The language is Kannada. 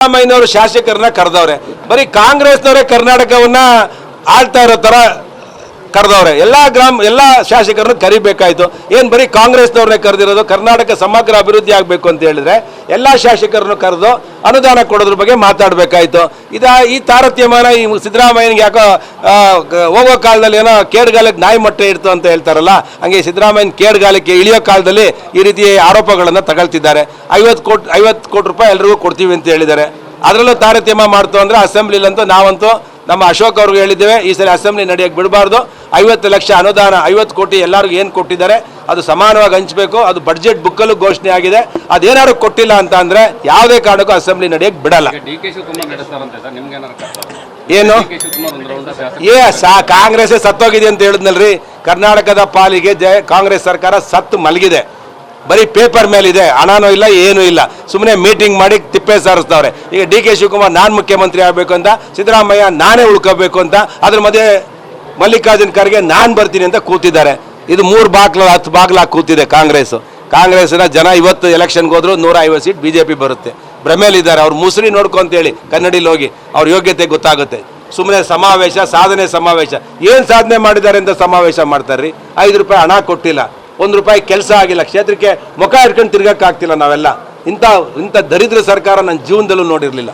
ಸಿದ್ದರಾಮಯ್ಯನವರು ಶಾಸಕರನ್ನ ಕರೆದವ್ರೆ, ಬರೀ ಕಾಂಗ್ರೆಸ್ನವರೇ ಕರ್ನಾಟಕವನ್ನ ಆಳ್ತಾ ಇರೋ ತರ ಕರೆದವ್ರೆ. ಎಲ್ಲ ಶಾಸಕರನ್ನು ಕರಿಬೇಕಾಯ್ತು. ಏನು ಬರೀ ಕಾಂಗ್ರೆಸ್ನವ್ರನ್ನೇ ಕರೆದಿರೋದು? ಕರ್ನಾಟಕ ಸಮಗ್ರ ಅಭಿವೃದ್ಧಿ ಆಗಬೇಕು ಅಂತ ಹೇಳಿದ್ರೆ ಎಲ್ಲ ಶಾಸಕರನ್ನು ಕರೆದು ಅನುದಾನ ಕೊಡೋದ್ರ ಬಗ್ಗೆ ಮಾತಾಡಬೇಕಾಯ್ತು. ಈ ತಾರತಮ್ಯನ ಈ ಸಿದ್ದರಾಮಯ್ಯನಿಗೆ ಯಾಕೋ ಹೋಗೋ ಕಾಲದಲ್ಲಿ ಏನೋ ಕೇಡ್ಗಾಲಕ್ಕೆ ನಾಯಿ ಮೊಟ್ಟೆ ಇಡ್ತು ಅಂತ ಹೇಳ್ತಾರಲ್ಲ, ಹಂಗೆ ಸಿದ್ದರಾಮಯ್ಯನ ಕೇಡ್ಗಾಲಕ್ಕೆ ಇಳಿಯೋ ಕಾಲದಲ್ಲಿ ಈ ರೀತಿ ಆರೋಪಗಳನ್ನು ತಗೊಳ್ತಿದ್ದಾರೆ. 50 ಕೋಟಿ ರೂಪಾಯಿ ಎಲ್ರಿಗೂ ಕೊಡ್ತೀವಿ ಅಂತ ಹೇಳಿದ್ದಾರೆ. ಅದರಲ್ಲೂ ತಾರತಮ್ಯ ಮಾಡ್ತು ಅಂದರೆ ಅಸೆಂಬ್ಲಿಲಂತೂ ನಾವಂತೂ ನಮ್ಮ ಅಶೋಕ್ ಅವ್ರಿಗೆ ಹೇಳಿದ್ದೇವೆ, ಈ ಸಲ ಅಸೆಂಬ್ಲಿ ನಡೆಯೋಕ್ಕೆ ಬಿಡಬಾರ್ದು. 50 ಲಕ್ಷ ಅನುದಾನ, 50 ಕೋಟಿ ಎಲ್ಲರಿಗೂ ಏನು ಕೊಟ್ಟಿದ್ದಾರೆ ಅದು ಸಮಾನವಾಗಿ ಹಂಚಬೇಕು. ಅದು ಬಡ್ಜೆಟ್ ಬುಕ್ಕಲ್ಲೂ ಘೋಷಣೆ ಆಗಿದೆ. ಅದೇನಾದ್ರು ಕೊಟ್ಟಿಲ್ಲ ಅಂತ ಅಂದರೆ ಯಾವುದೇ ಕಾರಣಕ್ಕೂ ಅಸೆಂಬ್ಲಿ ನಡೆಯೋಕ್ಕೆ ಬಿಡಲ್ಲ. ಏನು ಕಾಂಗ್ರೆಸ್ ಸತ್ತೋಗಿದೆ ಅಂತ ಹೇಳಿದ್ನಲ್ರಿ. ಕರ್ನಾಟಕದ ಪಾಲಿಗೆ ಕಾಂಗ್ರೆಸ್ ಸರ್ಕಾರ ಸತ್ತು ಮಲಗಿದೆ. ಬರೀ ಪೇಪರ್ ಮೇಲಿದೆ, ಹಣನೂ ಇಲ್ಲ, ಏನೂ ಇಲ್ಲ. ಸುಮ್ಮನೆ ಮೀಟಿಂಗ್ ಮಾಡಿ ತಿಪ್ಪೆ ಸಾರಿಸ್ತವ್ರೆ. ಈಗ ಡಿ ಕೆ ಶಿವಕುಮಾರ್ ನಾನು ಮುಖ್ಯಮಂತ್ರಿ ಆಗಬೇಕು ಅಂತ, ಸಿದ್ದರಾಮಯ್ಯ ನಾನೇ ಉಳ್ಕೋಬೇಕು ಅಂತ, ಅದ್ರ ಮಧ್ಯೆ ಮಲ್ಲಿಕಾರ್ಜುನ್ ಖರ್ಗೆ ನಾನು ಬರ್ತೀನಿ ಅಂತ ಕೂತಿದ್ದಾರೆ. ಇದು 3 ಬಾಗ್ಲು 10 ಬಾಗ್ಲಾಗಿ ಕೂತಿದೆ ಕಾಂಗ್ರೆಸ್ನ ಜನ. ಇವತ್ತು ಎಲೆಕ್ಷನ್ಗೆ ಹೋದ್ರು 150 ಸೀಟ್ BJP ಬರುತ್ತೆ. ಭ್ರಮೇಲಿದ್ದಾರೆ. ಅವ್ರು ಮುಸುರಿ ನೋಡ್ಕೊಂತೇಳಿ ಕನ್ನಡಿಲಿ ಹೋಗಿ ಅವ್ರ ಯೋಗ್ಯತೆ ಗೊತ್ತಾಗುತ್ತೆ. ಸುಮ್ಮನೆ ಸಮಾವೇಶ, ಸಾಧನೆ ಸಮಾವೇಶ. ಏನು ಸಾಧನೆ ಮಾಡಿದ್ದಾರೆ ಅಂತ ಸಮಾವೇಶ ಮಾಡ್ತಾರ್ರಿ? 5 ರೂಪಾಯಿ ಹಣ ಕೊಟ್ಟಿಲ್ಲ, 1 ರೂಪಾಯಿ ಕೆಲಸ ಆಗಿಲ್ಲ, ಕ್ಷೇತ್ರಕ್ಕೆ ಮುಖ ಇಟ್ಕೊಂಡು ತಿರ್ಗಕ್ಕಾಗ್ತಿಲ್ಲ. ನಾವೆಲ್ಲ ಇಂಥ ದರಿದ್ರ ಸರ್ಕಾರ ನನ್ನ ಜೀವನದಲ್ಲೂ ನೋಡಿರಲಿಲ್ಲ.